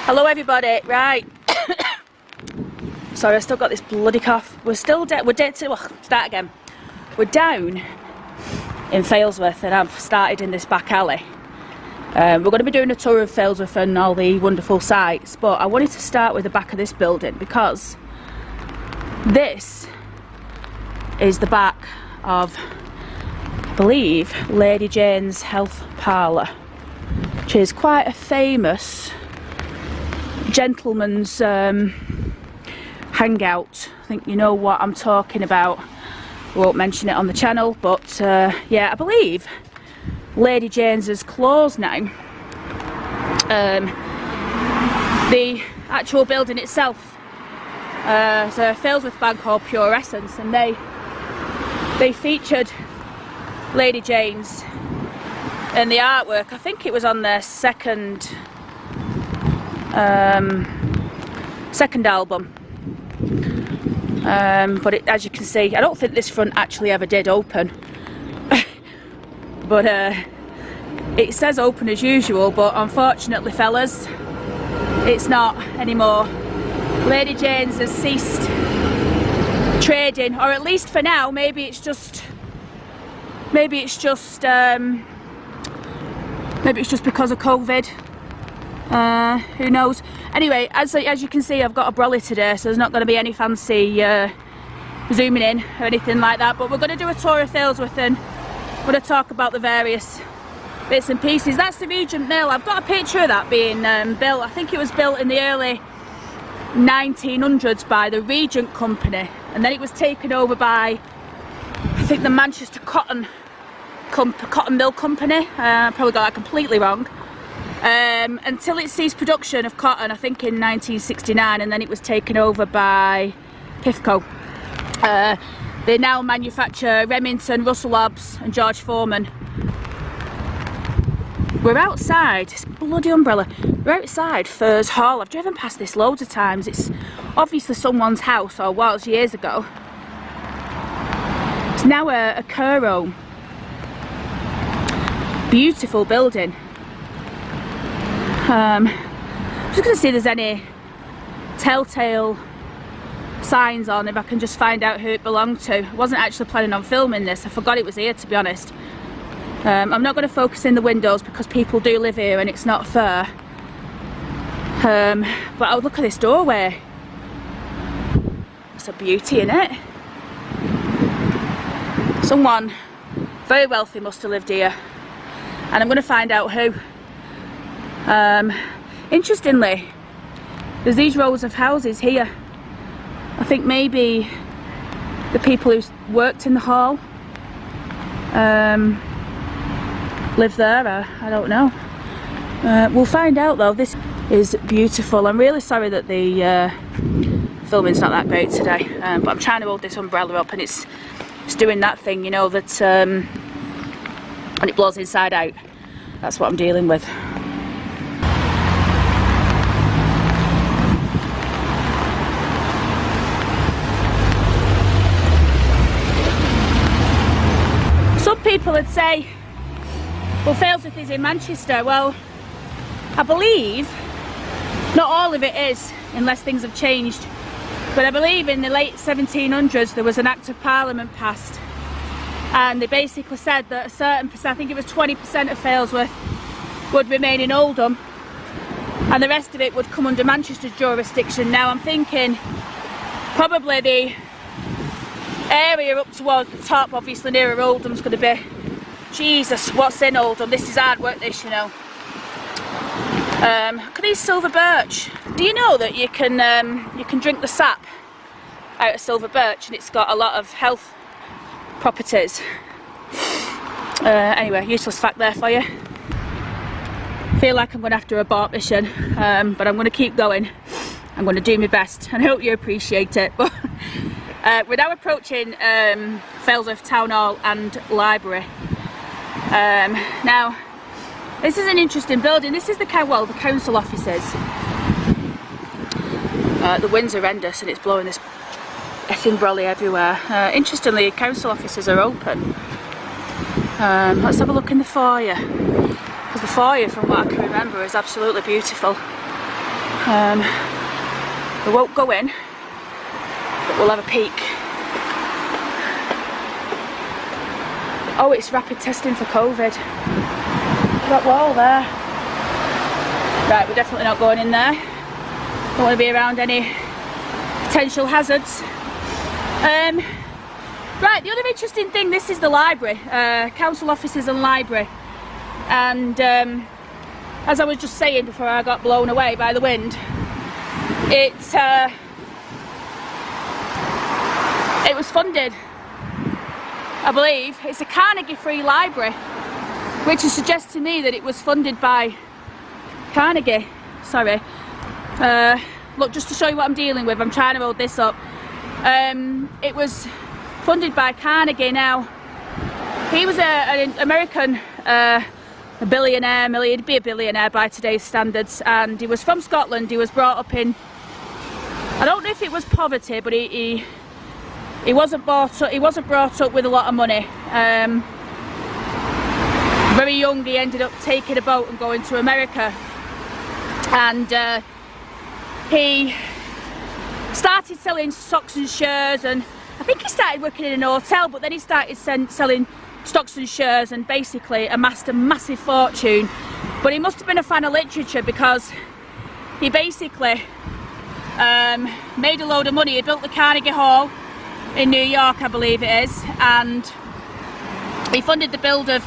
Hello everybody, right. Sorry, I still got this bloody cough. We're still down, start again. We're down in Failsworth and I've started in this back alley. We're going to be doing a tour of Failsworth and all the wonderful sights, but I wanted to start with the back of this building because this is the back of, I believe, Lady Jane's Health Parlour, which is quite a famous gentleman's hangout. I think you know what I'm talking about. I won't mention it on the channel, but yeah, I believe Lady Jane's is closed now. The actual building itself is a Failsworth band called Pure Essence, and they featured Lady Jane's in the artwork. I think it was on their second album, but as you can see, I don't think this front actually ever did open. But it says open as usual, but unfortunately fellas, it's not anymore. Lady Jane's has ceased trading, or at least for now. Maybe it's just because of COVID. Who knows? Anyway, as you can see, I've got a brolly today, so there's not going to be any fancy zooming in or anything like that, but we're going to do a tour of Failsworth and we're going to talk about the various bits and pieces. That's the Regent Mill. I've got a picture of that being built. I think it was built in the early 1900s by the Regent Company, and then it was taken over by, I think, the Manchester Cotton Mill Company. I probably got that completely wrong. Until it ceased production of cotton, I think in 1969, and then it was taken over by Pifco. They now manufacture Remington, Russell Hobbs and George Foreman. We're outside, this bloody umbrella, we're outside Furs Hall. I've driven past this loads of times. It's obviously someone's house, or was years ago. It's now a care home. Beautiful building. I'm just going to see if there's any telltale signs on, if I can just find out who it belonged to. I wasn't actually planning on filming this, I forgot it was here, to be honest. I'm not going to focus in the windows because people do live here and it's not fair. But I'll look at this doorway. It's a beauty, innit? Someone very wealthy must have lived here, and I'm going to find out who. Interestingly, there's these rows of houses here. I think maybe the people who worked in the hall live there. I don't know. We'll find out though. This is beautiful. I'm really sorry that the filming's not that great today, but I'm trying to hold this umbrella up and it's doing that thing, you know, that when it blows inside out. That's what I'm dealing with. People would say, well, Failsworth is in Manchester. Well, I believe not all of it is, unless things have changed, but I believe in the late 1700s there was an Act of Parliament passed, and they basically said that a certain percent, I think it was 20% of Failsworth, would remain in Oldham and the rest of it would come under Manchester's jurisdiction. Now I'm thinking probably the area up towards the top, obviously nearer Oldham's going to be, Jesus, what's in Oldham? This is hard work, this, you know. Look at these silver birch. Do you know that you can drink the sap out of silver birch and it's got a lot of health properties? Anyway, useless fact there for you. Feel like I'm going to have to abort mission, but I'm going to keep going. I'm going to do my best and I hope you appreciate it. But we're now approaching Failsworth Town Hall and Library. Now, this is an interesting building. This is the council offices. The wind's horrendous and it's blowing this effing brolly everywhere. Interestingly, council offices are open. Let's have a look in the foyer, because the foyer, from what I can remember, is absolutely beautiful. We won't go in, but we'll have a peek. Oh, it's rapid testing for COVID. Look at that wall there. Right, we're definitely not going in there. Don't want to be around any potential hazards. Right, the other interesting thing, this is the library, council offices and library. And as I was just saying before I got blown away by the wind, it was funded, I believe. It's a Carnegie free library, which suggests to me that it was funded by Carnegie. Sorry. Look, just to show you what I'm dealing with, I'm trying to hold this up. It was funded by Carnegie. Now, he was an American a billionaire, he'd be a billionaire by today's standards, and he was from Scotland. He was brought up in, I don't know if it was poverty, but he wasn't brought up with a lot of money. Very young, he ended up taking a boat and going to America, and he started selling stocks and shares, and I think he started working in an hotel, but then he started selling stocks and shares and basically amassed a massive fortune. But he must have been a fan of literature, because he basically made a load of money. He built the Carnegie Hall in New York, I believe it is, and he funded the build of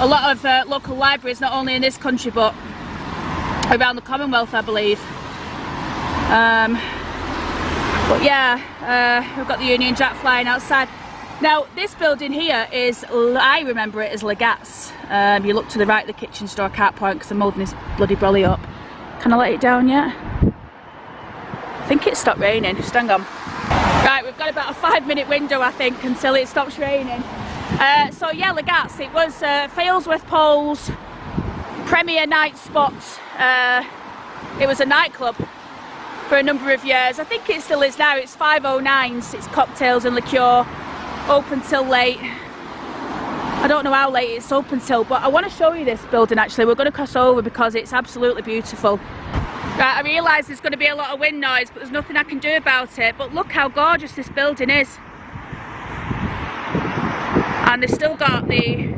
a lot of local libraries, not only in this country but around the Commonwealth, I believe. But yeah, we've got the Union Jack flying outside. Now, this building here is, I remember it as Legat's. You look to the right of the kitchen store, I can't point because I'm holding this bloody brolly up. Can I let it down yet? I think it stopped raining, just hang on. Right, we've got about a 5-minute window, I think, until it stops raining. So yeah, Legat's, it was Failsworth Pole's premier night spot. It was a nightclub for a number of years. I think it still is now. It's 509s, it's cocktails and liqueur, open till late. I don't know how late it's open till, but I want to show you this building actually. We're going to cross over because it's absolutely beautiful. Right, I realise there's going to be a lot of wind noise, but there's nothing I can do about it. But look how gorgeous this building is. And they've still got the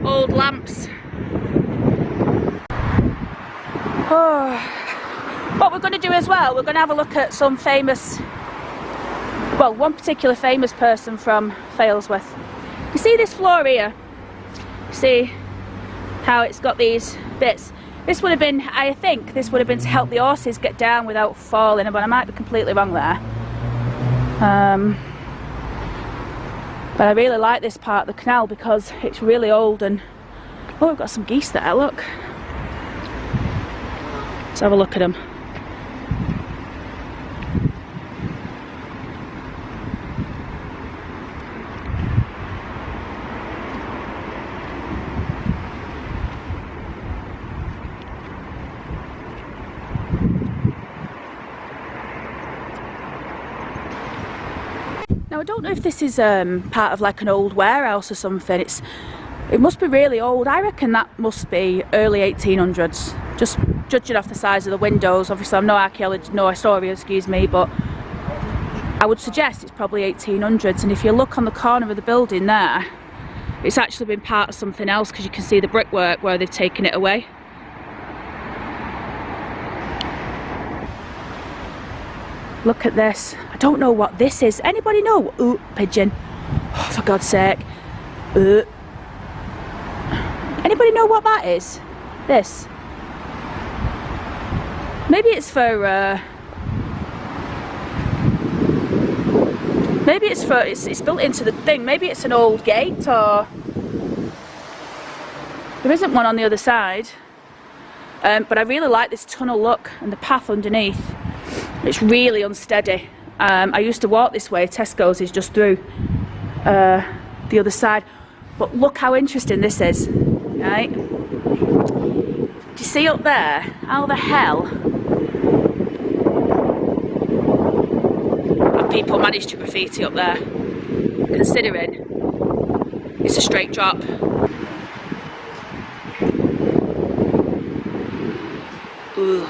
old lamps. Oh. What we're going to do as well, we're going to have a look at some famous, well, one particular famous person from Failsworth. You see this floor here? See how it's got these bits? This would have been, I think, this would have been to help the horses get down without falling, but I might be completely wrong there. But I really like this part of the canal because it's really old, and oh, we've got some geese there, look. Let's have a look at them. Now, I don't know if this is part of like an old warehouse or something. It must be really old. I reckon that must be early 1800s. Just judging off the size of the windows. Obviously, I'm no archaeologist, no historian, excuse me, but I would suggest it's probably 1800s. And if you look on the corner of the building there, it's actually been part of something else, because you can see the brickwork where they've taken it away. Look at this. I don't know what this is. Anybody know? Ooh, pigeon. Oh, for God's sake. Anybody know what that is? This. Maybe it's for maybe it's for, it's built into the thing. Maybe it's an old gate, or there isn't one on the other side. But I really like this tunnel look and the path underneath. It's really unsteady. I used to walk this way. Tesco's is just through the other side. But look how interesting this is, right? Do you see up there? How the hell have people managed to graffiti up there? Considering it's a straight drop. Ooh.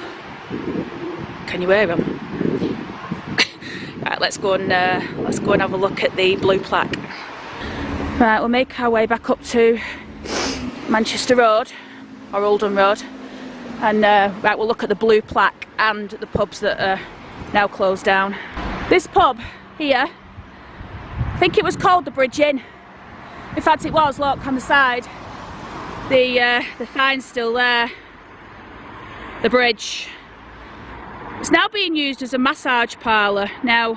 Can you hear them? Right, let's go and have a look at the blue plaque. Right, we'll make our way back up to Manchester Road, or Oldham Road, and right, we'll look at the blue plaque and the pubs that are now closed down. This pub here, I think it was called the Bridge Inn. In fact, it was. Look on the side, the sign's still there. The bridge. It's now being used as a massage parlour. Now,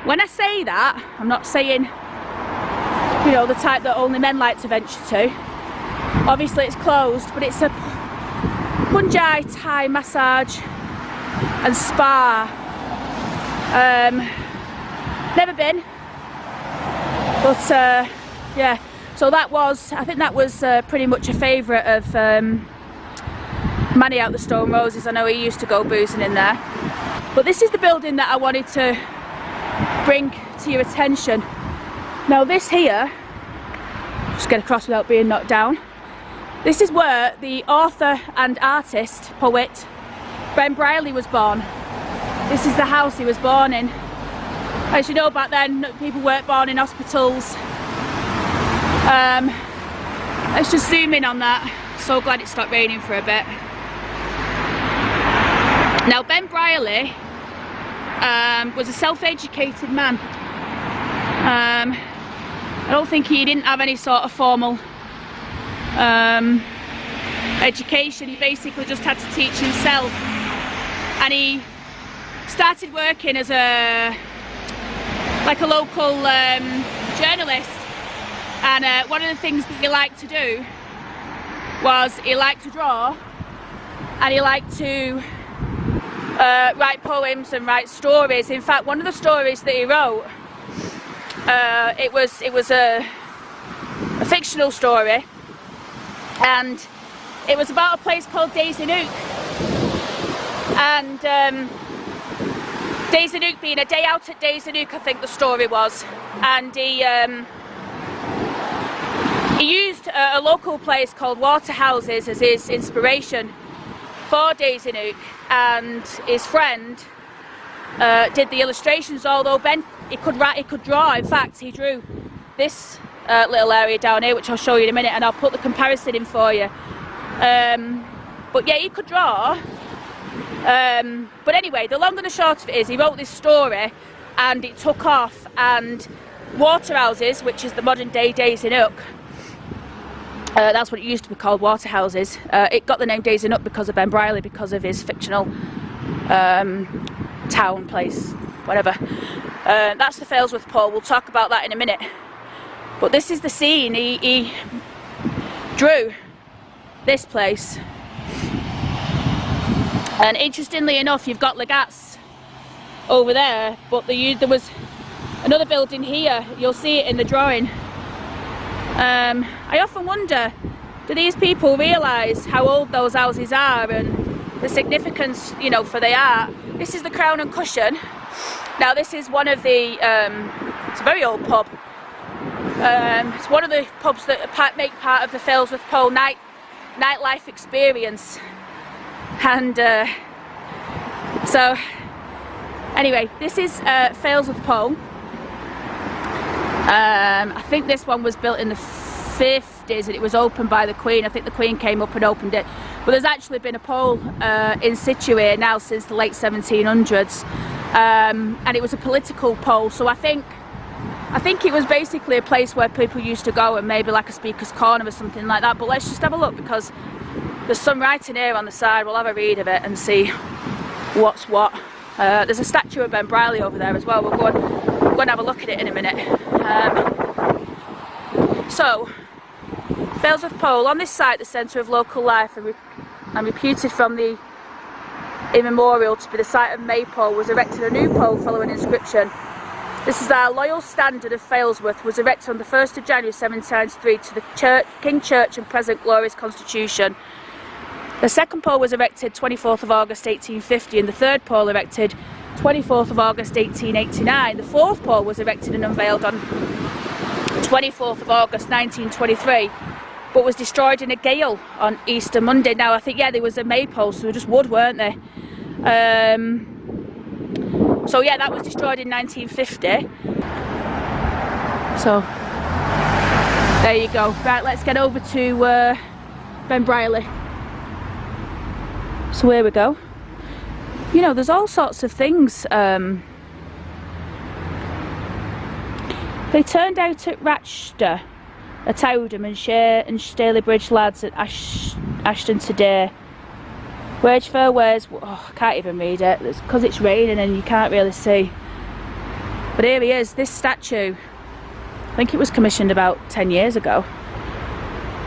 when I say that, I'm not saying, you know, the type that only men like to venture to. Obviously it's closed, but it's a Punjabi Thai massage and spa. Never been, but yeah, so that was, I think that was pretty much a favourite of Manny out the Stone Roses. I know he used to go boozing in there. But this is the building that I wanted to bring to your attention. Now this here, just get across without being knocked down. This is where the author and artist, poet, Ben Brierley was born. This is the house he was born in. As you know, back then people weren't born in hospitals. Let's just zoom in on that. So glad it stopped raining for a bit. Now Ben Brierley was a self-educated man. I don't think he didn't have any sort of formal education. He basically just had to teach himself, and he started working as a local journalist. And one of the things that he liked to do was he liked to draw, and he liked to write poems and write stories. In fact, one of the stories that he wrote, it was a fictional story, and it was about a place called Daisy Nook. And Daisy Nook being a day out at Daisy Nook, I think the story was. And he used a local place called Waterhouses as his inspiration for Daisy Nook, and his friend did the illustrations. Although Ben, he could write, he could draw. In fact, he drew this little area down here, which I'll show you in a minute, and I'll put the comparison in for you. But yeah, he could draw. But anyway, the long and the short of it is, he wrote this story, and it took off. And Waterhouses, which is the modern day Daisy Nook, that's what it used to be called, Waterhouses. It got the name Daisy Nook because of Ben Brierley, because of his fictional town, place, whatever. That's the Failsworth pole. We'll talk about that in a minute. But this is the scene. He drew this place. And interestingly enough, you've got Legats over there, but there was another building here. You'll see it in the drawing. I often wonder, do these people realise how old those houses are and the significance, you know, for the art? This is the Crown and Cushion. Now this is one of the, it's a very old pub. It's one of the pubs that make part of the Failsworth Pole nightlife experience. And so, anyway, this is Failsworth Pole. I think this one was built in the 50s, and it was opened by the Queen. I think the Queen came up and opened it. But there's actually been a pole in situ here now since the late 1700s, and it was a political pole. So I think it was basically a place where people used to go, and maybe like a speaker's corner or something like that. But let's just have a look, because there's some writing here on the side. We'll have a read of it and see what's what. There's a statue of Ben Brierley over there as well. We'll go and have a look at it in a minute. So, Failsworth Pole, on this site, the centre of local life and reputed from the immemorial to be the site of Maypole, was erected a new pole following inscription. This is our loyal standard of Failsworth, was erected on the 1st of January 1793 to the King Church and present glorious Constitution. The second pole was erected 24th of August 1850, and the third pole erected 24th of August 1889. The fourth pole was erected and unveiled on 24th of August 1923, but was destroyed in a gale on Easter Monday. Now I think, yeah, there was a maypole, so they were just wood, weren't they? So yeah, that was destroyed in 1950. So there you go. Right, let's get over to Ben Brierley. So here we go. You know, there's all sorts of things. They turned out at Ratchester, at Oudham and Stalybridge lads at Ashton today. Wage fair wears, oh, I can't even read it, it's because it's raining and you can't really see. But here he is, this statue, I think it was commissioned about 10 years ago.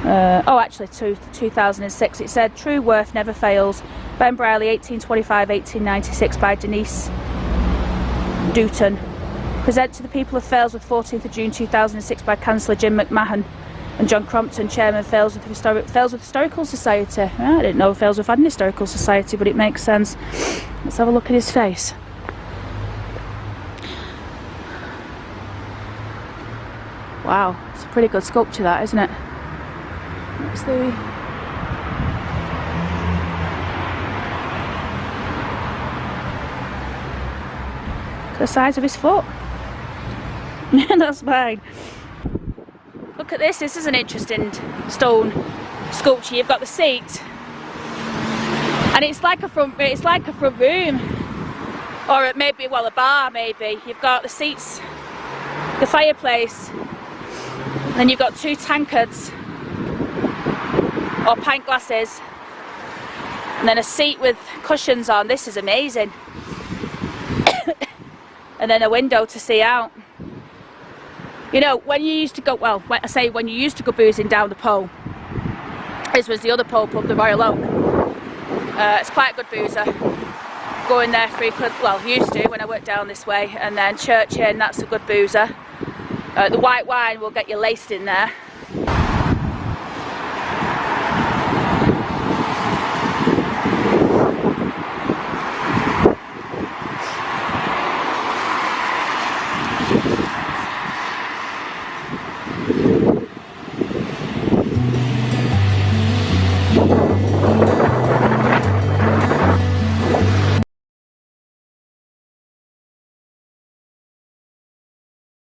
Oh, actually 2006. It said, "True worth never fails. Ben Brierley, 1825-1896 by Denise Dutton. Present to the people of Failsworth, 14th of June 2006 by Councillor Jim McMahon and John Crompton, Chairman Failsworth Historical Society." Oh, I didn't know Failsworth had an historical society, but it makes sense. Let's have a look at his face. Wow, it's a pretty good sculpture that, isn't it? What's the... Look at the size of his foot. That's fine. Look at this. This is an interesting stone sculpture. You've got the seat, and it's like a front room, or maybe, well, a bar. Maybe you've got the seats, the fireplace, and then you've got two tankards or pint glasses, and then a seat with cushions on. This is amazing. And then a window to see out. You know, when you used to go, well, when you used to go boozing down the pole, this was the other pole pub, the Royal Oak. It's quite a good boozer. Going there frequent, well, used to when I worked down this way. And then Church Inn, that's a good boozer. The white wine will get you laced in there.